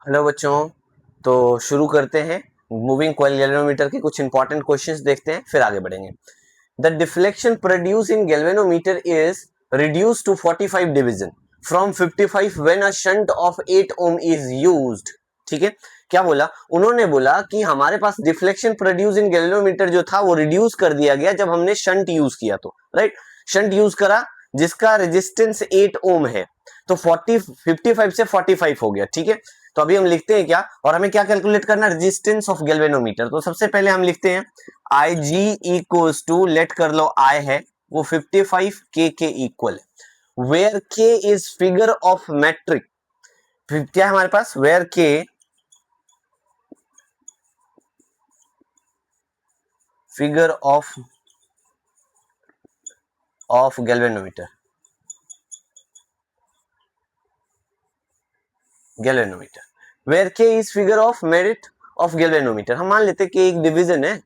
Hello बच्चों। तो शुरू करते हैं। मूविंग कॉइल गैल्वेनोमीटर के कुछ इंपॉर्टेंट क्वेश्चंस देखते हैं, फिर आगे बढ़ेंगे। The deflection produce in galvanometer is reduce to 45 division from 55 when a shunt of 8 ohm is used. ठीक है, क्या बोला उन्होंने? बोला कि हमारे पास डिफ्लेक्शन प्रोड्यूस इन गैल्वेनोमीटर जो था वो रिड्यूस कर दिया गया जब हमने शंट यूज किया। तो राइट, शंट यूज करा जिसका रेजिस्टेंस 8 ओम है, तो 55 से 45 हो गया। ठीक है, तो अभी हम लिखते हैं क्या, और हमें क्या कैलकुलेट करना है? Resistance of galvanometer. तो सबसे पहले हम लिखते हैं आई जी इक्वल्स टू, लेट कर लो आई है वो 55 के इक्वल है, वेयर के इज फिगर ऑफ मैट्रिक। क्या है हमारे पास? वेयर के फिगर ऑफ गैल्वेनोमीटर, वेयर के is figure of merit of galvanometer. हम मान लेते हैं कि एक डिवीजन है,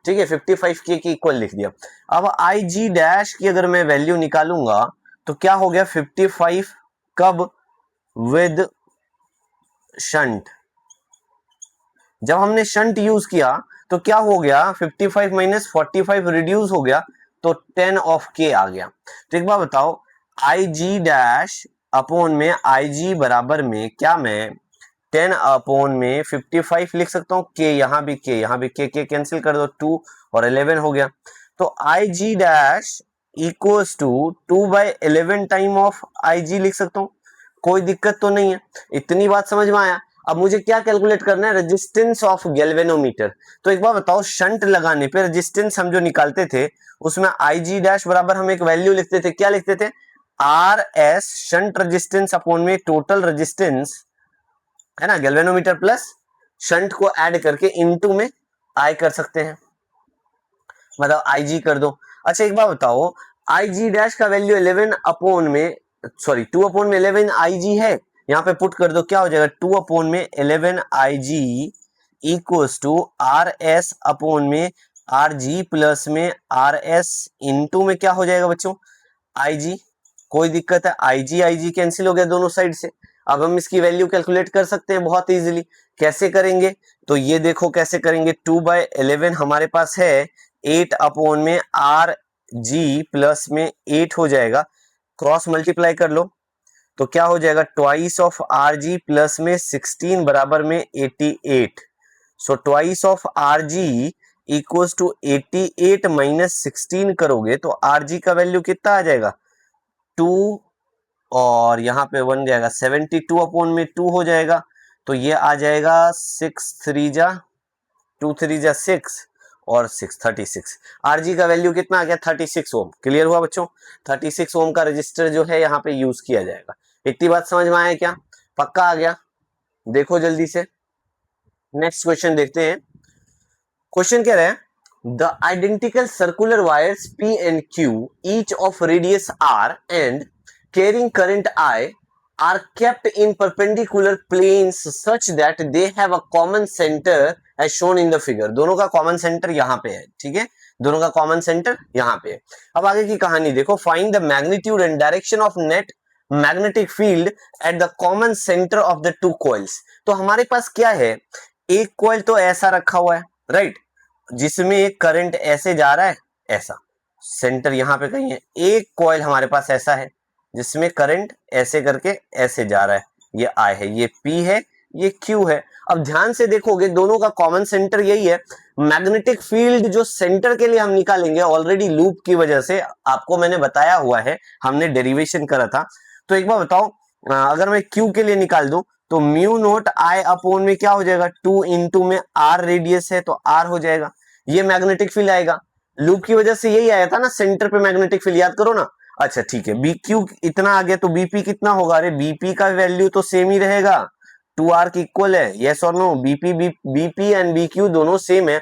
ठीक है, 55 के इक्वल लिख दिया। अब आई जी डैश की अगर मैं वैल्यू निकालूंगा तो क्या हो गया? 55 कब? With shunt. जब हमने शंट यूज किया तो क्या हो गया? 55 माइनस 45 रिड्यूस हो गया, तो 10 ऑफ के आ गया। तो एक बार बताओ, आई जी डैश अपॉन में आई जी बराबर में क्या मैं 10 अपॉन में 55 लिख सकता हूँ? के यहाँ भी के, यहाँ भी के कैंसिल कर दो, 2 और 11 हो गया। तो I g dash equals to 2/11 time of I g लिख सकता हूँ, कोई दिक्कत तो नहीं है। इतनी बात समझ में आया। अब मुझे क्या कैलकुलेट करना है? Resistance of galvanometer. तो एक बार बताओ, शंट लगाने पे रेजिस्टेंस हम जो निकालते थे उसमें आई जी डैश बराबर हम एक वैल्यू लिखते थे, क्या लिखते थे? R S shunt resistance upon में टोटल रेजिस्टेंस, है ना, गैल्वेनोमीटर प्लस शंट को ऐड करके इनटू में आई कर सकते हैं, मतलब आई जी कर दो। अच्छा एक बात बताओ, आई जी डैश का वैल्यू 11 अपॉन में, सॉरी 2 अपॉन में 11 आई जी है, यहाँ पे पुट कर दो, क्या हो जाएगा? 2 अपॉन में 11 I g equals to r s upon में आर जी प्लस में आर एस इनटू में क्या हो जाएगा बच्चों? आई जी। कोई दिक्कत है? आई जी कैंसिल हो गया दोनों साइड से। अब हम इसकी वैल्यू कैलकुलेट कर सकते हैं बहुत इजीली। कैसे करेंगे? तो ये देखो कैसे करेंगे। 2/11 हमारे पास है, 8 अपॉन में आर जी प्लस में 8 हो जाएगा, क्रॉस मल्टीप्लाई कर लो तो क्या हो जाएगा? Twice of R ji plus में 16 बराबर में 88। So twice of R G equals to 88 minus 16 करोगे तो आर जी का वैल्यू कितना आ जाएगा? 2, और यहाँ पे बन जाएगा 72 अपॉन में 2 हो जाएगा, तो ये आ जाएगा 6 3 जा 2 3 जा 6 और 6 36। आरजी का वैल्यू कितना आ गया? 36 ओम। क्लियर हुआ बच्चों? 36 ओम का रजिस्टर जो है यहाँ पे यूज किया जाएगा। इतनी बात समझ में आया क्या? पक्का आ गया? देखो जल्दी से नेक्स्ट क्वेश्चन देखते हैं। क्वेश्चन कह रहे हैं the identical circular wires P and Q each of radius R and carrying current I are kept in perpendicular planes such that they have a common center as shown in the figure। दोनों का common centre यहाँ पे है, ठीक है, दोनों का common centre यहाँ पे है। अब आगे की कहानी देखो। Find the magnitude and direction of net magnetic field at the common centre of the two coils. तो हमारे पास क्या है? एक कॉइल तो ऐसा रखा हुआ है, राइट, जिसमें करंट ऐसे जा रहा है, ऐसा सेंटर यहां पे कहीं है। एक कॉइल हमारे पास ऐसा है जिसमें करंट ऐसे करके ऐसे जा रहा है, ये आई है, ये पी है, ये क्यू है। अब ध्यान से देखोगे दोनों का कॉमन सेंटर यही है। मैग्नेटिक फील्ड जो सेंटर के लिए हम निकालेंगे, ऑलरेडी लूप की वजह से आपको मैंने बताया हुआ है, हमने डेरिवेशन करा था। तो एक बार बताओ, अगर मैं क्यू के लिए निकाल दूं तो म्यू नोट आई अपॉन में क्या हो जाएगा? 2 इंटू में आर रेडियस है तो आर हो जाएगा, ये मैग्नेटिक फील्ड आएगा। लूप की वजह से यही आया था ना, सेंटर पे मैग्नेटिक फील्ड, याद करो ना। अच्छा ठीक है, बी क्यू इतना आ गया तो बीपी कितना होगा? अरे बीपी का वैल्यू तो सेम ही रहेगा, 2r की इक्वल है, यस और no? BP and B Q दोनों सेम है।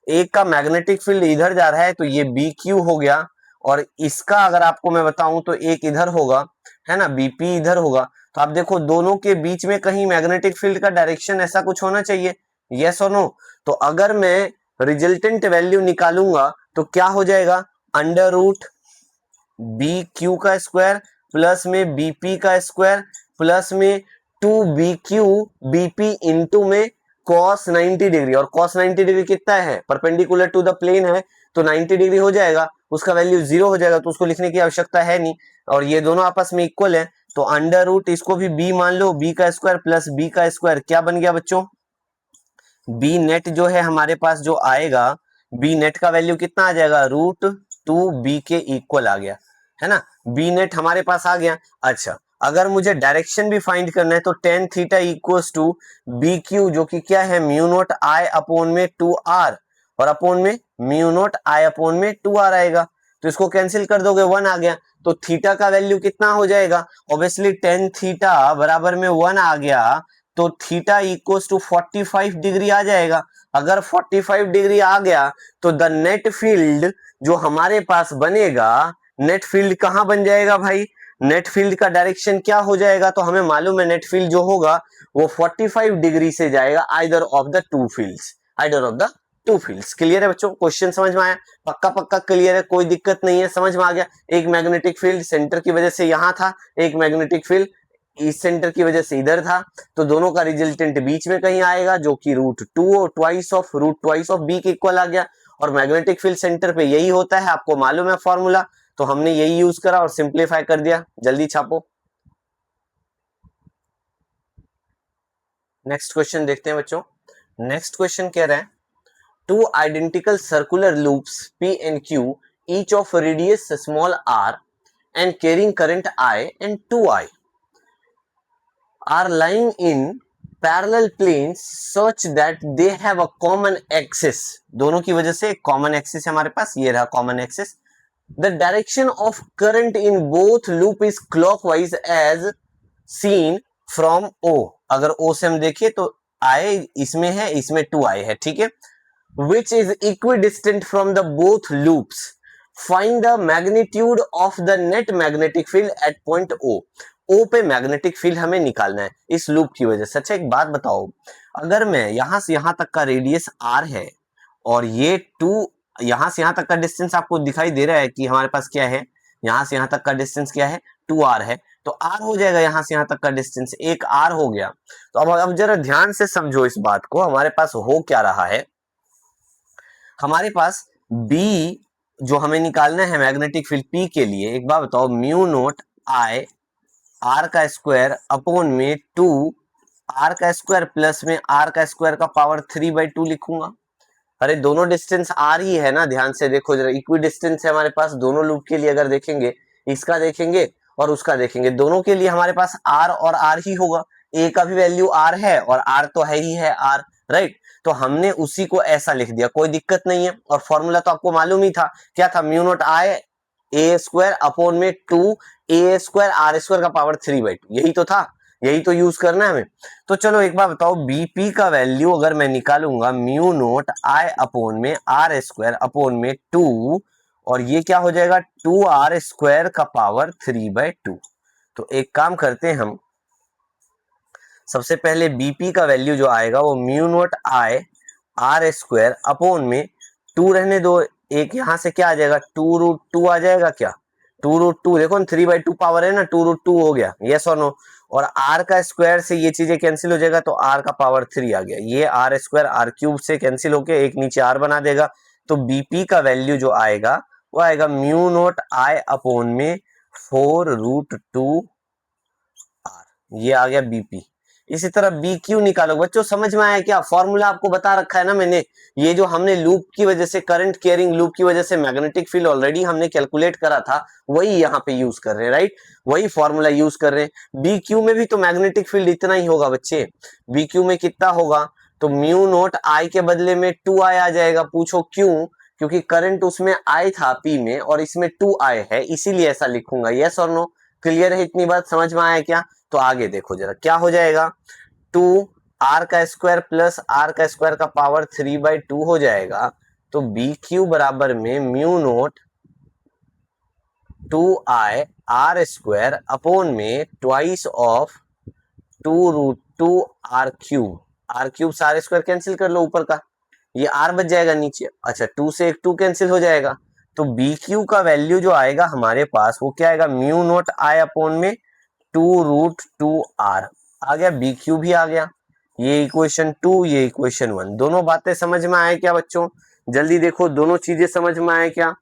एक का मैग्नेटिक फील्ड इधर जा रहा है तो ये बी क्यू हो गया, और इसका अगर आपको मैं बताऊं तो एक इधर होगा, है ना, बीपी इधर होगा। तो आप देखो दोनों के बीच में कहीं मैग्नेटिक फील्ड का डायरेक्शन ऐसा कुछ होना चाहिए, यस और नो? तो अगर मैं रिजल्टेंट वैल्यू निकालूंगा तो क्या हो जाएगा? अंडर रूट बी क्यू का स्क्वायर प्लस में बीपी का स्क्वायर प्लस में two B Q BP into में cos 90 डिग्री, और cos 90 डिग्री कितना है, परपेंडिकुलर टू द प्लेन है, तो 90 डिग्री हो जाएगा, उसका वैल्यू 0 हो जाएगा, तो उसको लिखने की आवश्यकता है नहीं, और ये दोनों आपस में इक्वल है, तो अंडर रूट इसको भी b मान लो, b का स्क्वायर प्लस b का स्क्वायर क्या बन गया बच्चों, b नेट जो है हमारे पास जो आएगा, b नेट का वैल्यू कितना आ जाएगा, रूट टू बी के इक्वल आ गया, है ना, b नेट हमारे पास आ गया। अच्छा, अगर मुझे डायरेक्शन भी फाइंड करना है तो tan theta equals to B Q, जो कि क्या है, म्यू नोट आई अपॉन में 2r, और अपॉन में म्यू नोट आई अपॉन में 2r आएगा, तो इसको कैंसिल कर दोगे, 1 आ गया, तो थीटा का वैल्यू कितना हो जाएगा, ऑब्वियसली टेन थीटा बराबर में 1 आ गया, तो थीटा इक्वल्स टू 45 डिग्री आ जाएगा। अगर 45 डिग्री आ गया तो द नेट फील्ड जो हमारे पास बनेगा, नेट फील्ड कहां बन जाएगा भाई, नेट फील्ड का डायरेक्शन क्या हो जाएगा, तो हमें मालूम है नेट फील्ड जो होगा वो 45 डिग्री से जाएगा either of the two fields, either of the two fields. Clear है बच्चों, क्वेश्चन समझ में आया, पक्का पक्का क्लियर है, कोई दिक्कत नहीं है, समझ में आ गया। एक मैग्नेटिक फील्ड सेंटर की वजह से यहां था, एक मैग्नेटिक फील्ड इस सेंटर की वजह से इधर था, तो दोनों का रिजल्टेंट बीच में कहीं आएगा, जो कि रूट टू और ट्वाइस ऑफ बी के इक्वल आ गया, और मैग्नेटिक फील्ड सेंटर पे यही होता है, आपको मालूम है फॉर्मूला, तो हमने यही यूज करा और सिंप्लीफाई कर दिया। जल्दी छापो, नेक्स्ट क्वेश्चन देखते हैं बच्चों। नेक्स्ट क्वेश्चन कह रहा है, two identical circular loops P and Q, each of radius small r and carrying current I and 2I are lying in parallel planes such that they have a common axis, दोनों की वजह से एक common axis है हमारे पास, ये रहा common axis. The direction of current in both loop is clockwise as seen from O, अगर O से हम देखिए तो I इसमें है, इसमें 2I है, ठीक है, which is equidistant from the both loops, find the magnitude of the net magnetic field at point O, O पे मैग्नेटिक फील्ड हमें निकालना है इस लूप की वजह से। अच्छा एक बात बताओ, अगर मैं यहां से यहां तक का रेडियस r है, और ये 2 यहां से यहां तक का डिस्टेंस आपको दिखाई दे रहा है कि हमारे पास क्या है, यहां से यहां तक का डिस्टेंस क्या है, 2r है, तो r हो जाएगा यहां से यहां तक का डिस्टेंस, एक r हो गया। तो अब जरा ध्यान से समझो इस बात को, हमारे पास हो क्या रहा है, हमारे पास b जो हमें निकालना है मैग्नेटिक फील्ड P के लिए, एक बात बताओ, म्यू नोट I r का स्क्वायर अपॉन में 2 r का स्क्वायर प्लस में r का स्क्वायर का पावर 3/2 लिखूंगा। अरे दोनों डिस्टेंस r ही है ना, ध्यान से देखो जरा, इक्वी डिस्टेंस है हमारे पास दोनों लूप के लिए, अगर देखेंगे इसका देखेंगे और उसका देखेंगे, दोनों के लिए हमारे पास r और r ही होगा, a का भी वैल्यू r है और r तो है ही है r, राइट, तो हमने उसी को ऐसा लिख दिया, कोई दिक्कत नहीं है। और फॉर्मूला तो आपको मालूम ही था, क्या था, mu not I A square upon में 2 ए स्क्वायर आर स्क्वायर का पावर 3/2, यही तो था, यही तो यूज करना है हमें। तो चलो एक बार बताओ, बीपी का वैल्यू अगर मैं निकालूंगा म्यू नोट आई अपॉन में आर स्क्वायर अपॉन में 2, और ये क्या हो जाएगा 2r स्क्वायर का पावर 3/2। तो एक काम करते हैं हम, सबसे पहले बीपी का वैल्यू जो आएगा वो mu naught I R square upon में 2 रहने दो, एक यहां से क्या आ जाएगा 2√2 आ जाएगा, क्या 2√2, देखो 3/2 पावर है ना, 2√2 हो गया, यस और नो, और r का स्क्वायर से ये चीजें कैंसिल हो जाएगा, तो r का पावर 3 आ गया, ये r स्क्वायर r क्यूब से कैंसिल होके एक नीचे r बना देगा, तो बीपी का वैल्यू जो आएगा वो आएगा म्यू नोट आई अपॉन में 4√2 r, ये आ गया बीपी। इसी तरह बी क्यू निकालो, बच्चों समझ में आया क्या, फॉर्मूला आपको बता रखा है ना मैंने, ये जो हमने लूप की वजह से, करंट कैरिंग लूप की वजह से मैग्नेटिक फील्ड ऑलरेडी हमने कैलकुलेट करा था, वही यहाँ पे यूज कर रहे हैं, राइट, वही फॉर्मूला यूज कर रहे हैं। बी क्यू में भी तो मैग्नेटिक फील्ड इतना ही होगा बच्चे, बी क्यू में कितना होगा, तो म्यू नोट आई के बदले में 2i आ जाएगा, पूछो क्यों, क्योंकि करंट उसमें आई था पी में और इसमें 2i है, इसीलिए ऐसा लिखूंगा, यस और नो, क्लियर है, इतनी बात समझ में आया क्या। तो आगे देखो जरा क्या हो जाएगा, 2r का स्क्वायर प्लस r का स्क्वायर का पावर 3/2 हो जाएगा, तो बी क्यू बराबर में mu naught 2i r square upon में ट्वाइस ऑफ 2√2 r क्यूब से r स्क्वायर कैंसिल कर लो ऊपर का, ये r बच जाएगा नीचे, अच्छा 2 से एक 2 कैंसिल हो जाएगा, तो बी क्यू का वैल्यू जो आएगा हमारे पास वो क्या आएगा, म्यू नोट आई अपॉन में 2√2 r, आ गया, बी क्यू भी आ गया, ये इक्वेशन 2, ये इक्वेशन 1, दोनों बातें समझ में आए क्या बच्चों? जल्दी देखो, दोनों चीजें समझ में आए क्या?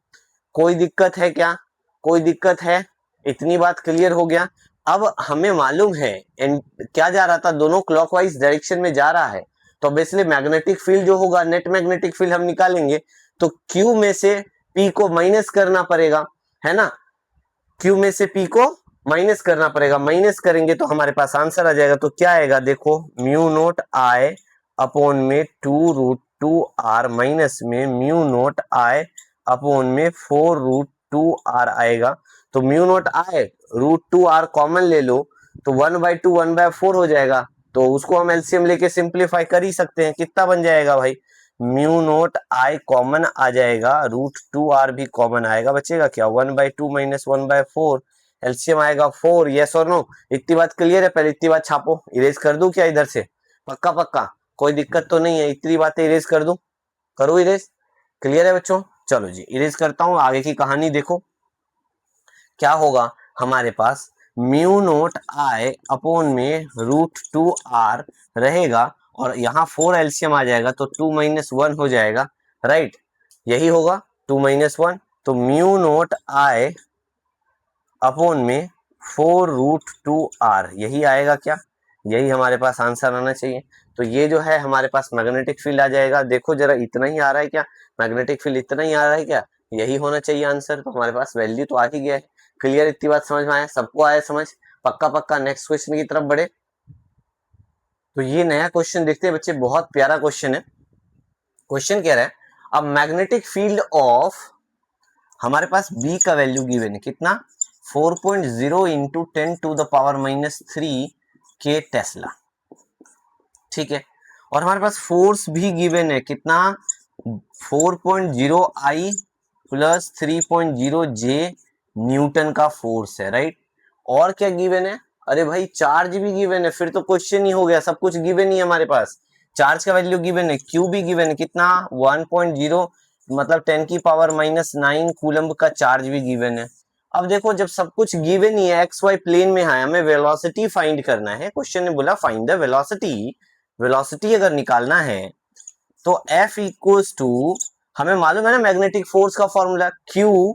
कोई दिक्कत है क्या? कोई दिक्कत है? इतनी बात क्लियर हो गया। अब हमें मालूम है क्या जा रहा था, दोनों क्लॉकवाइज डायरेक्शन में जा रहा है, तो ऑब्वियसली मैग्नेटिक फील्ड जो होगा, नेट मैग्नेटिक फील्ड हम निकालेंगे, तो क्यू में से पी को माइनस करना पड़ेगा, है ना? क्यू में से पी को माइनस करना पड़ेगा, माइनस करेंगे तो हमारे पास आंसर आ जाएगा। तो क्या आएगा देखो, म्यू नोट आई अपॉन में 2√2r माइनस में म्यू नोट आई अपॉन में 4√2r आएगा। तो म्यू नोट आई √2r कॉमन ले लो तो 1/2 1/4 हो जाएगा, तो उसको हम एलसीएम लेके सिंप्लीफाई कर ही सकते हैं। कितना बन जाएगा भाई, म्यू नोट आई कॉमन आ जाएगा, √2r भी कॉमन आएगा, बचेगा क्या 1/2 माइनस 1/4, एलसीएम आएगा 4। यस और नो? इतनी बात क्लियर है? पहले इतनी बात छापो, इरेज कर दूं क्या इधर से? पक्का पक्का, कोई दिक्कत तो नहीं है? इतनी बातें इरेज कर दूं? करो इरेज, क्लियर है बच्चों? चलो जी इरेज करता हूं, आगे की कहानी देखो क्या होगा हमारे पास। म्यू नोट आई अपॉन में √2r रहेगा, और यहाँ 4 एलसीएम आ जाएगा तो 2 - 1 हो जाएगा, राइट? यही होगा 2 - 1, तो म्यू नोट आई अपॉन में 4√2r, यही आएगा क्या? यही हमारे पास आंसर आना चाहिए। तो ये जो है हमारे पास मैग्नेटिक फील्ड आ जाएगा। देखो जरा, इतना ही आ रहा है क्या? मैग्नेटिक फील्ड इतना ही आ रहा है क्या? यही होना चाहिए आंसर। तो हमारे पास वैल्यू तो आ ही गया है। क्लियर? इतनी बात समझ में आया? सबको आया समझ? पक्का पक्का। नेक्स्ट क्वेश्चन की तरफ बढ़े। तो ये नया क्वेश्चन देखते हैं बच्चे, बहुत प्यारा क्वेश्चन है। क्वेश्चन कह रहा है, अब मैग्नेटिक फील्ड ऑफ, हमारे पास बी का वैल्यू गिवन है कितना, 4.0 इंटू 10⁻³ के टेस्ला, ठीक है? और हमारे पास फोर्स भी गिवन है कितना, 4.0 I प्लस 3.0 J न्यूटन का फोर्स है, राइट? और क्या गिवन है? अरे भाई चार्ज भी गिवन है, फिर तो क्वेश्चन ही हो गया, सब कुछ गिवन ही है हमारे पास। चार्ज का वैल्यू गिवन है, क्यू भी गिवन है कितना, 1.0 मतलब 10⁻⁹ कूलम्ब का चार्ज भी गिवन है। अब देखो, जब सब कुछ गिवन ही है, एक्स वाई प्लेन में है, हमें वेलोसिटी फाइंड करना है। क्वेश्चन ने बोला फाइंड द वेलोसिटी, वेलोसिटी अगर निकालना है तो F इक्वल्स टू, हमें मालूम है ना मैग्नेटिक फोर्स का फॉर्मूला, Q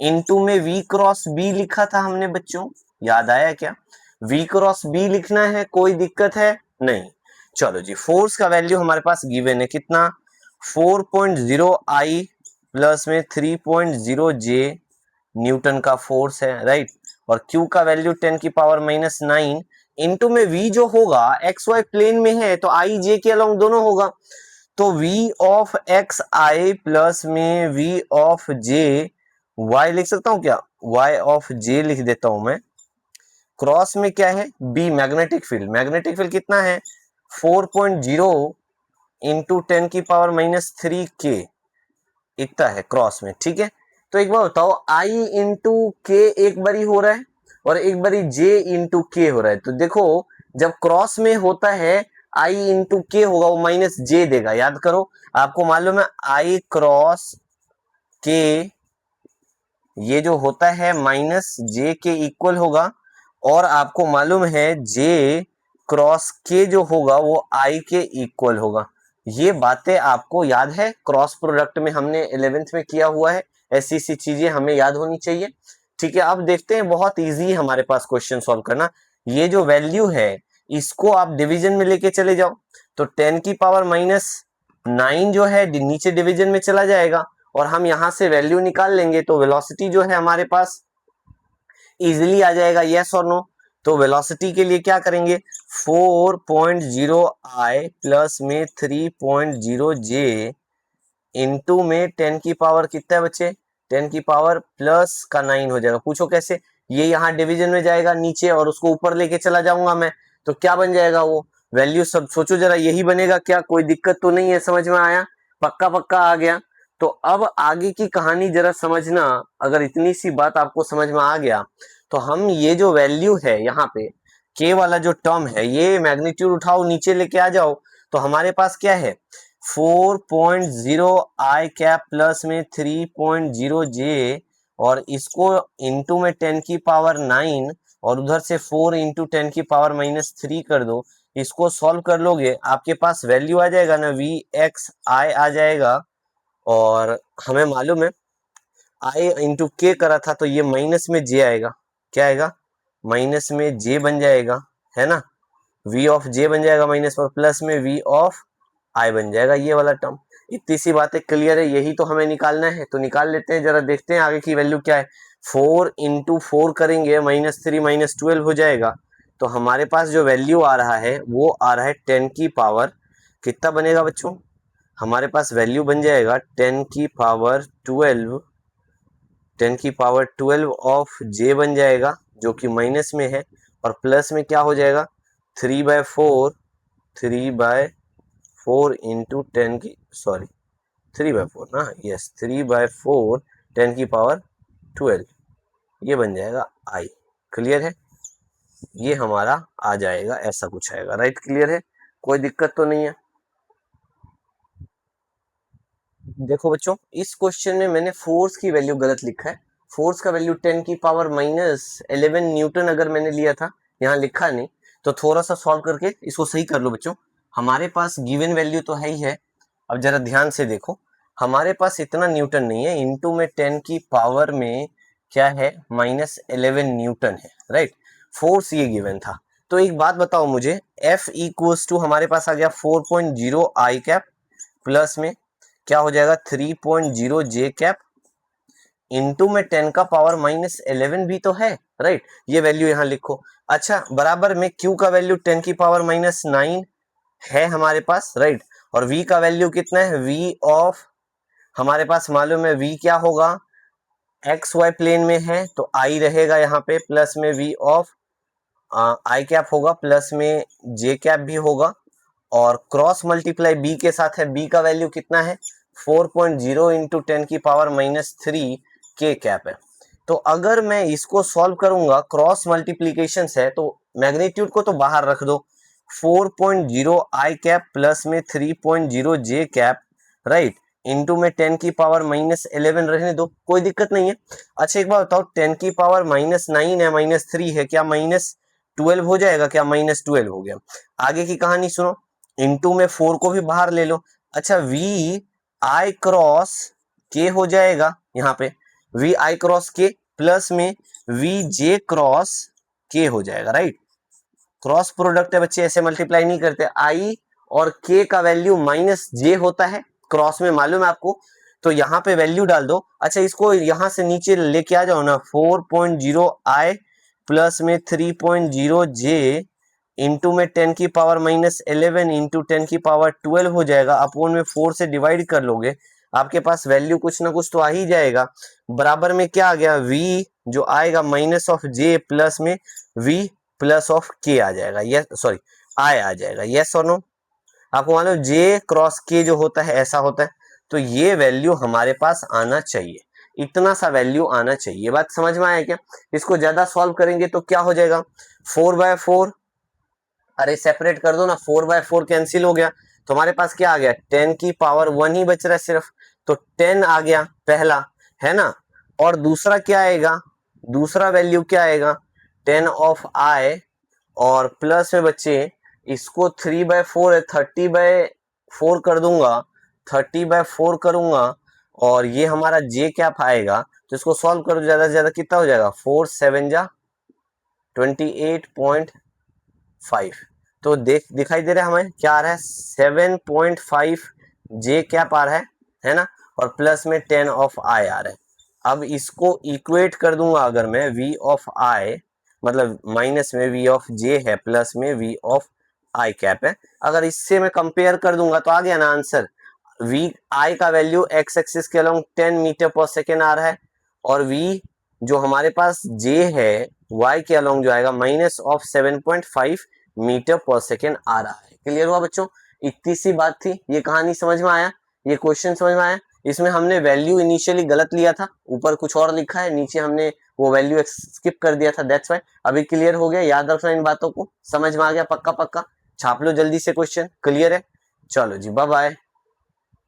इंटू में V क्रॉस B लिखा था हमने बच्चों, याद आया क्या? V क्रॉस B लिखना है, कोई दिक्कत है? नहीं। चलो जी, फोर्स का वैल्यू हमारे पास गिवन है कितना, 4.0 I प्लस में 3.0 J न्यूटन का फोर्स है, राइट? और Q का वैल्यू 10⁻⁹ इंटू में V जो होगा एक्स वाई प्लेन में है, तो I J के अलोंग दोनों होगा, तो V of x I plus में V ऑफ J Y लिख सकता हूं क्या, Y ऑफ J लिख देता हूं मैं। क्रॉस में क्या है, B magnetic field, magnetic field कितना है 4.0 इंटू 10⁻³ के, इतना है क्रॉस में, ठीक है? तो एक बार बताओ, I इंटू के एक बारी हो रहा है और एक बारी J इंटू के हो रहा है, तो देखो जब क्रॉस में होता है I इंटू के होगा, वो -J देगा, याद करो। आपको मालूम है I क्रॉस के ये जो होता है -J के इक्वल होगा, और आपको मालूम है J क्रॉस के जो होगा वो I के इक्वल होगा। ये बातें आपको याद है, क्रॉस प्रोडक्ट में हमने 11th में किया हुआ है, ऐसी सी चीजें हमें याद होनी चाहिए, ठीक है? अब देखते हैं, बहुत इजी है हमारे पास क्वेश्चन सॉल्व करना। ये जो वैल्यू है इसको आप डिवीजन में लेके चले जाओ, तो 10⁻⁹ जो है नीचे डिवीजन में चला जाएगा, और हम यहां से वैल्यू निकाल लेंगे, तो वेलोसिटी जो है हमारे पास इजिली आ जाएगा, यस और नो? तो वेलोसिटी के लिए क्या करेंगे, 4.0 I प्लस में 3.0 J इंटू में 10 की पावर कितना है बच्चे, 10 की पावर प्लस का 9 हो जाएगा। पूछो कैसे? ये यहाँ डिवीजन में जाएगा नीचे, और उसको ऊपर लेके चला जाऊंगा मैं, तो क्या बन जाएगा वो वैल्यू, सब सोचो जरा, यही बनेगा क्या? कोई दिक्कत तो नहीं है? समझ में आया? पक्का पक्का आ गया? तो अब आगे की कहानी जरा समझना। अगर इतनी सी बात आपको समझ में आ गया, तो हम ये जो वैल्यू है यहाँ पे के वाला जो टर्म है, ये मैग्नीट्यूड उठाओ नीचे लेके आ जाओ, तो हमारे पास क्या है 4.0 I कैप प्लस में 3.0 J, और इसको इंटू में 10 की पावर 9, और उधर से 4 इंटू 10 की पावर -3 कर दो, इसको सॉल्व कर लोगे, आपके पास वैल्यू आ जाएगा ना वी एक्स आई आ जाएगा। और हमें मालूम है आई इंटू के करा था, तो ये माइनस में जे आएगा, क्या आएगा, माइनस में जे बन जाएगा, है ना, वी ऑफ जे बन जाएगा माइनस पर, प्लस में वी ऑफ आई बन जाएगा, ये वाला टर्म। इतनी सी बातें क्लियर है, यही तो हमें निकालना है, तो निकाल लेते हैं, जरा देखते हैं आगे की वैल्यू क्या है। 4 इंटू 4 करेंगे, -3 -12 हो जाएगा, तो हमारे पास जो वैल्यू आ रहा है वो आ रहा है 10 की पावर कितना बनेगा बच्चों, हमारे पास वैल्यू बन जाएगा 10 की पावर 12, 10 की पावर 12 ऑफ जे बन जाएगा, जो कि माइनस में है, और प्लस में क्या हो जाएगा 3/4, 3/4 इंटू 10 की, सॉरी 3/4 ना, यस 3/4 10 की पावर 12, ये बन जाएगा आई। क्लियर है, ये हमारा आ जाएगा, ऐसा कुछ आएगा, राइट, क्लियर है, कोई दिक्कत तो नहीं है। देखो बच्चों, इस क्वेश्चन में मैंने फोर्स की वैल्यू गलत लिखा है, फोर्स का वैल्यू 10 की पावर -11 न्यूटन अगर मैंने लिया था, यहाँ लिखा नहीं, तो थोड़ा सा सॉल्व करके इसको सही कर लो बच्चों। हमारे पास गिवन वैल्यू तो है ही है, अब जरा ध्यान से देखो, हमारे पास इतना न्यूटन नहीं है, इनटू में 10 की पावर में क्या है -11 न्यूटन है, राइट, फोर्स ये गिवन था। तो एक बात बताओ मुझे, F इक्वल्स टू हमारे पास आ गया 4.0 आई कैप, प्लस में क्या हो जाएगा 3.0 जे कैप, इंटू में 10 का पावर -11 भी तो है, राइट, ये वैल्यू यहाँ लिखो। अच्छा, बराबर में Q का वैल्यू 10 की पावर -9 है हमारे पास, राइट, और V का वैल्यू कितना है, V ऑफ हमारे पास मालूम है V क्या होगा, एक्स वाई प्लेन में है तो I रहेगा यहाँ पे, प्लस में V ऑफ आई कैप होगा, प्लस में जे कैप भी होगा, और क्रॉस मल्टीप्लाई बी के साथ है, बी का वैल्यू कितना है 4.0 इंटू 10 की पावर -3 के कैप है। तो अगर मैं इसको सॉल्व करूंगा, क्रॉस मल्टीप्लीकेशन है, तो मैग्नीट्यूड को तो बाहर रख दो, 4.0 आई कैप प्लस में 3.0 जे कैप, राइट, इंटू में 10 की पावर -11 रहने दो, कोई दिक्कत नहीं है। अच्छा एक बात बताओ, 10 की पावर -9 है, -3 है, क्या -12 हो जाएगा, क्या -12 हो गया। आगे की कहानी सुनो, इंटू में 4 को भी बाहर ले लो। अच्छा, वी आई क्रॉस के हो जाएगा, यहाँ पे वी आई क्रॉस के प्लस में वी जे क्रॉस के हो जाएगा, राइट, क्रॉस प्रोडक्ट है बच्चे, ऐसे मल्टीप्लाई नहीं करते, आई और के का वैल्यू -j होता है, क्रॉस में मालूम है आपको, तो यहाँ पे वैल्यू डाल दो। अच्छा, इसको यहाँ से नीचे लेके आ जाओ ना, 4.0 आई प्लस में 3.0 जे इंटू में 10 की पावर -11 इंटू 10 की पावर 12 हो जाएगा, अपोन में 4 से डिवाइड कर लोगे, आपके पास वैल्यू कुछ ना कुछ तो आ ही जाएगा। बराबर में क्या आ गया, v जो आएगा माइनस ऑफ जे प्लस में v प्लस ऑफ के आ जाएगा, यस सॉरी आई आ जाएगा, यस और नो। आपको मालूम जे क्रॉस के जो होता है ऐसा होता है, तो ये वैल्यू हमारे पास आना चाहिए, इतना सा वैल्यू आना चाहिए, ये बात समझ में आया क्या। इसको ज्यादा सॉल्व करेंगे तो क्या हो जाएगा 4/4, अरे सेपरेट कर दो ना, 4/4 कैंसिल हो गया, तो हमारे पास क्या आ गया 10 की पावर 1 ही बच रहा है सिर्फ, तो 10 आ गया पहला, है ना, और दूसरा क्या आएगा, दूसरा वैल्यू क्या आएगा 10 ऑफ आई, और प्लस में बच्चे इसको 3/4 है, 30/4 कर दूंगा, 30/4 करूंगा, और ये हमारा जे कैप आएगा, तो इसको सॉल्व करो, ज्यादा से ज्यादा कितना हो जाएगा 4 7 जा 28.5, तो दिखाई दे रहा है हमें क्या आ रहा है 7.5 जे कैप आ रहा है ना, और प्लस में 10 ऑफ आई आ रहा है। अब इसको इक्वेट कर दूंगा अगर मैं, v ऑफ आई मतलब माइनस में v ऑफ जे है, प्लस में v ऑफ आई कैप है, अगर इससे मैं कंपेयर कर दूंगा तो आ गया ना आंसर, v आई का वैल्यू एक्स एक्सिस के अलोंग 10 मीटर पर सेकेंड आ रहा है, और v जो हमारे पास j है y के अलोंग जो आएगा माइनस ऑफ 7.5 मीटर पर सेकेंड आ रहा है। क्लियर हुआ बच्चों, इतनी सी बात थी, ये कहानी समझ में आया, ये क्वेश्चन समझ में आया। इसमें हमने वैल्यू इनिशियली गलत लिया था, ऊपर कुछ और लिखा है, नीचे हमने वो वैल्यू स्किप कर दिया था, दैट्स व्हाई। अभी क्लियर हो गया, याद रखना इन बातों को, समझ में आ गया पक्का पक्का, छाप लो जल्दी से क्वेश्चन, क्लियर है, चलो जी बाय बाय।